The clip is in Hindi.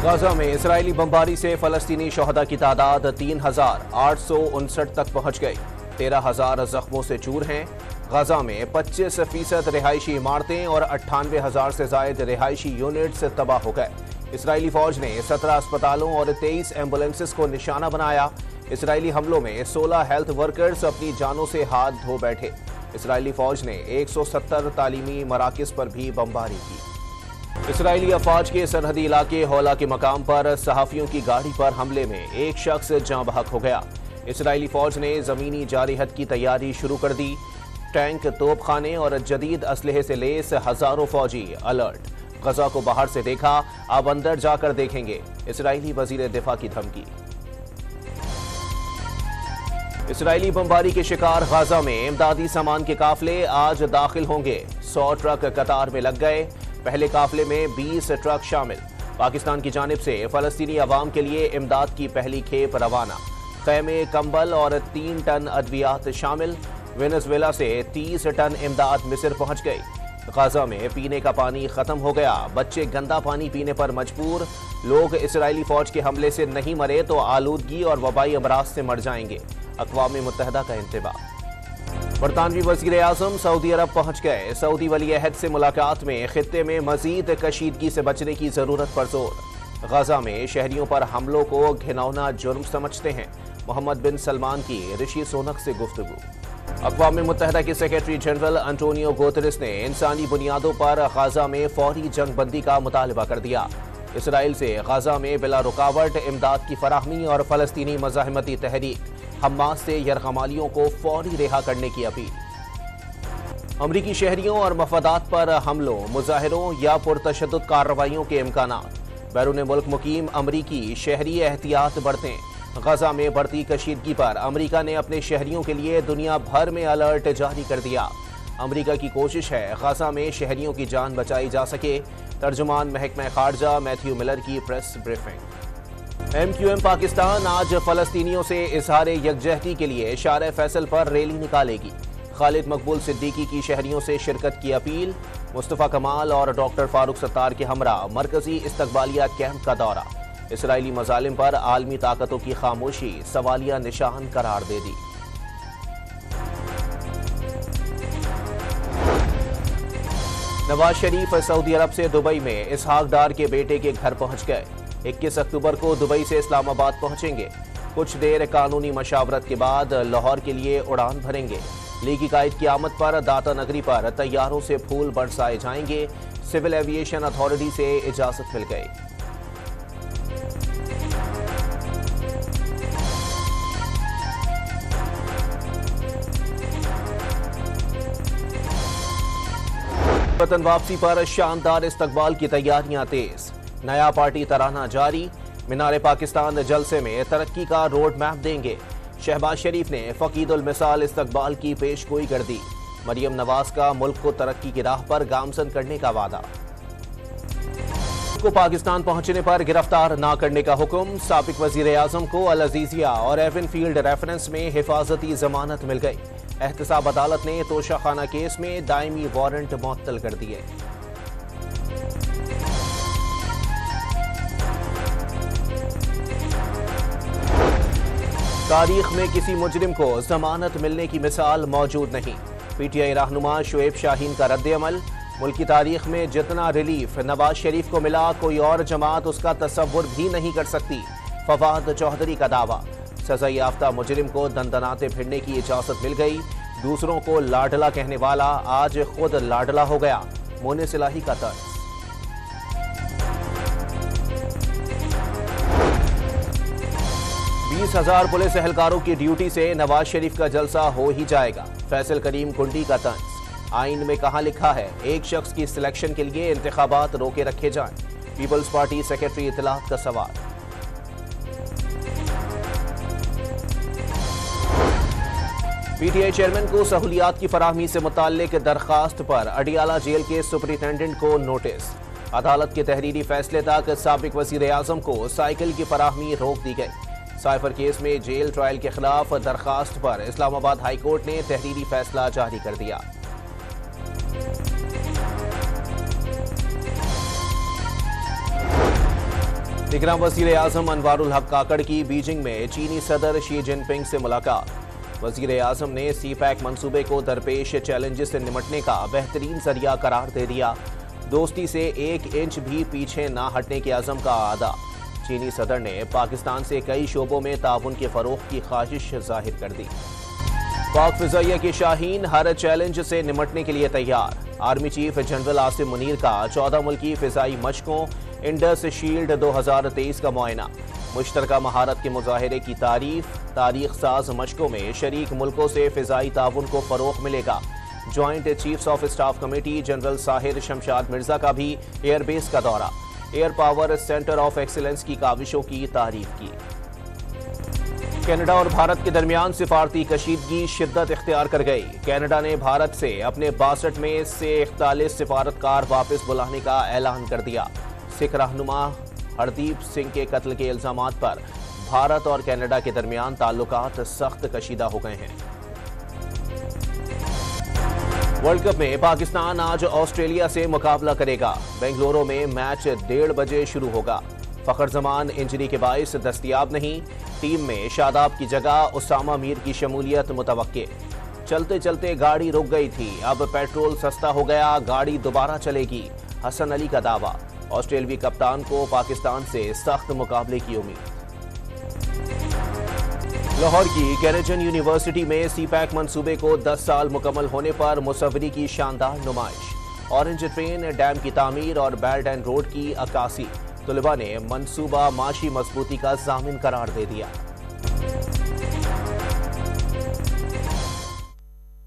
गाजा में इसराइली बमबारी से फलस्तीनी शहदा की तादाद 3,859 तक पहुंच गई। 13,000 जख्मों से चूर हैं। गाजा में 25% रिहायशी इमारतें और 98,000 से जायद रिहायशी यूनिट्स तबाह हो गए। इसराइली फौज ने 17 अस्पतालों और 23 एम्बुलेंसेस को निशाना बनाया। इसराइली हमलों में 16 हेल्थ वर्कर्स अपनी जानों से हाथ धो बैठे। इसराइली फौज ने 170 तालीमी मराकिज पर भी बमबारी की। इसराइली अफवाज के सरहदी इलाके हौला के मकाम पर सहाफियों की गाड़ी पर हमले में एक शख्स जाँ बहक हो गया। इसराइली फौज ने जमीनी जारिहत की तैयारी शुरू कर दी। टैंक, तोपखाने और जदीद असलहे से लेस हजारों फौजी अलर्ट। गजा को बाहर से देखा, अब अंदर जाकर देखेंगे। इसराइली वजीर दिफा की धमकी। इसराइली बमबारी के शिकार गाजा में इमदादी सामान के काफिले आज दाखिल होंगे। 100 ट्रक कतार में लग गए। पहले काफिले में 20 ट्रक शामिल। पाकिस्तान की जानिब से फलस्तीनी अवाम के लिए इमदाद की पहली खेप रवाना। खैमे, कंबल और 3 टन अद्वियात शामिल। वेनेजुएला से 30 टन इमदाद मिस्र पहुंच गई। गाजा में पीने का पानी खत्म हो गया। बच्चे गंदा पानी पीने पर मजबूर। लोग इसराइली फौज के हमले से नहीं मरे तो आलूदगी और वबाई अमराज से मर जाएंगे। अक़वाम मुत्तहिदा का इंतबाह। बरतानवी वज़ीर आज़म सऊदी अरब पहुंच गए। सऊदी वली अहद से मुलाकात में खित्ते में मजीद कशीदगी से बचने की जरूरत पर जोर। गाजा में शहरियों पर हमलों को घिनौना जुर्म समझते हैं। मोहम्मद बिन सलमान की ऋषि सोनक से गुफ्तगू। अक़वाम मुत्तहिदा के सेक्रेटरी जनरल एंटोनियो गुतेरेस ने इंसानी बुनियादों पर गाजा में फौरी जंग बंदी का मुतालबा कर दिया। इसराइल से गाजा में बिला रुकावट इमदाद की फराहमी और फलस्तीनी मज़ाहमती तहरीक हमास से यरगमालियों को फौरी रिहा करने की अपील। अमरीकी शहरियों और मफादात पर हमलों, मुजाहिरों या पुरतशद्दुद कार्रवाइयों के इम्कानात। बैरून मुल्क मुकीम अमरीकी शहरी एहतियात बरतें। गजा में बढ़ती कशीदगी पर अमरीका ने अपने शहरियों के लिए दुनिया भर में अलर्ट जारी कर दिया। अमरीका की कोशिश है गजा में शहरियों की जान बचाई जा सके। तर्जुमान महकमा खारजा मैथ्यू मिलर की प्रेस ब्रीफिंग। MQM पाकिस्तान आज फलस्तीनियों से इजहार यकजहती के लिए शार फैसल पर रैली निकालेगी। खालिद मकबूल सिद्दीकी की शहरियों से शिरकत की अपील। मुस्तफ़ा कमाल और डॉक्टर फारूक सत्तार के हमरा मरकजी इस्तकबालिया कैंप का दौरा। इसराइली मजालिम पर आलमी ताकतों की खामोशी सवालिया निशान करार दे दी। नवाज शरीफ सऊदी अरब से दुबई में इसहाक डार के बेटे के घर पहुंच गए। 21 अक्टूबर को दुबई से इस्लामाबाद पहुंचेंगे। कुछ देर कानूनी मशावरत के बाद लाहौर के लिए उड़ान भरेंगे। लीगी कायद की आमद पर दाता नगरी पर तैयारों से फूल बरसाए जाएंगे। सिविल एविएशन अथॉरिटी से इजाजत मिल गई। वतन वापसी पर शानदार इस्तकबाल की तैयारियां तेज। नया पार्टी तराना जारी। मीनार पाकिस्तान जलसे में तरक्की का रोड मैप देंगे। शहबाज शरीफ ने फकीदुल मिसाल इस्तकबाल की पेशगोई कर दी। मरियम नवाज का मुल्क को तरक्की की राह पर गामजन करने का वादा। को पाकिस्तान पहुंचने पर गिरफ्तार न करने का हुक्म। साबिक वजीर आजम को अल अजीजिया और एवन फील्ड रेफरेंस में हिफाजती जमानत मिल गई। एहतसाब अदालत ने तोशाखाना केस में दायमी वारंट मुअत्तल कर दिए। तारीख में किसी मुजरिम को जमानत मिलने की मिसाल मौजूद नहीं। PTI रहनुमा शुएब शाहीन का रद्द-ए-अमल। मुल्क की तारीख में जितना रिलीफ नवाज शरीफ को मिला कोई और जमात उसका तसव्वुर भी नहीं कर सकती। फवाद चौधरी का दावा। सजा याफ्ता मुजरिम को दंदनाते फिरने की इजाजत मिल गई। दूसरों को लाडला कहने वाला आज खुद लाडला हो गया। मोने सिलाही का तर्ज। 20,000 पुलिस एहलकारों की ड्यूटी से नवाज शरीफ का जलसा हो ही जाएगा। फैसल करीम कुंडी का तंज। आइन में कहां लिखा है एक शख्स की सिलेक्शन के लिए इंतखाबात रोके रखे जाएं। पीपल्स पार्टी सेक्रेटरी इत्तलात का सवाल। PTI चेयरमैन को सहूलियात की फराहमी से मुताल्लिक दरखास्त पर अडियाला जेल के सुपरिटेंडेंट को नोटिस। अदालत के तहरीरी फैसले तक साबिक वजीर आजम को साइकिल की फराहमी रोक दी गई। साइफर केस में जेल ट्रायल के खिलाफ दरखास्त पर इस्लामाबाद हाई कोर्ट ने तहरीरी फैसला जारी कर दिया। दिग्राम वज़ीर आज़म अनवारुल हक काकड़ की बीजिंग में चीनी सदर शी जिनपिंग से मुलाकात। वज़ीर आज़म ने सी पैक मंसूबे को दरपेश चैलेंजेस से निपटने का बेहतरीन जरिया करार दे दिया। दोस्ती से 1 इंच भी पीछे ना हटने के अज़म का आदा। चीनी सदर ने पाकिस्तान से कई शोबों में ताउन के फरोग की ख्वाहिश जाहिर कर दी। पाक फिजाइया की शाहीन हर चैलेंज से निपटने के लिए तैयार। Army chief general Asim Munir का 14 मुल्की फिजाई मशकों इंडस शील्ड 2023 का मुआयना। मुश्तरका महारत के मुजाहरे की तारीख साज मशकों में शरीक मुल्कों से फिजाई ताउन को फरोग मिलेगा। Joint chiefs of staff committee general Sahir Shamshad Mirza का भी एयरबेस का दौरा। Air power centre of excellence की काविशों की तारीफ की। कनाडा और भारत के दरमियान सिफारती कशीदगी शिद्दत इख्तियार कर गई। कनाडा ने भारत से अपने 62 में से 41 सिफारतकार वापस बुलाने का ऐलान कर दिया। सिख रहनुमा हरदीप सिंह के कत्ल के इल्जामात पर भारत और कनाडा के दरमियान ताल्लुकात सख्त कशीदा हो गए हैं। वर्ल्ड कप में पाकिस्तान आज ऑस्ट्रेलिया से मुकाबला करेगा। बेंगलुरु में मैच 1:30 बजे शुरू होगा। फखर जमान इंजरी के बाइस दस्तयाब नहीं। टीम में शादाब की जगह उसामा मीर की शमूलियत मुतवक्के। चलते चलते गाड़ी रुक गई थी, अब पेट्रोल सस्ता हो गया, गाड़ी दोबारा चलेगी। हसन अली का दावा। ऑस्ट्रेलवी कप्तान को पाकिस्तान से सख्त मुकाबले की उम्मीद। लाहौर की कैनेडियन यूनिवर्सिटी में सी पैक मंसूबे को 10 साल मुकम्मल होने पर मुसव्वरी की शानदार नुमाइश। ऑरेंज ट्रेन, डैम की तामीर और बेल्ट एंड रोड की अक्कासी। तलबा ने मंसूबा माशी मजबूती का जामिन करार दे दिया।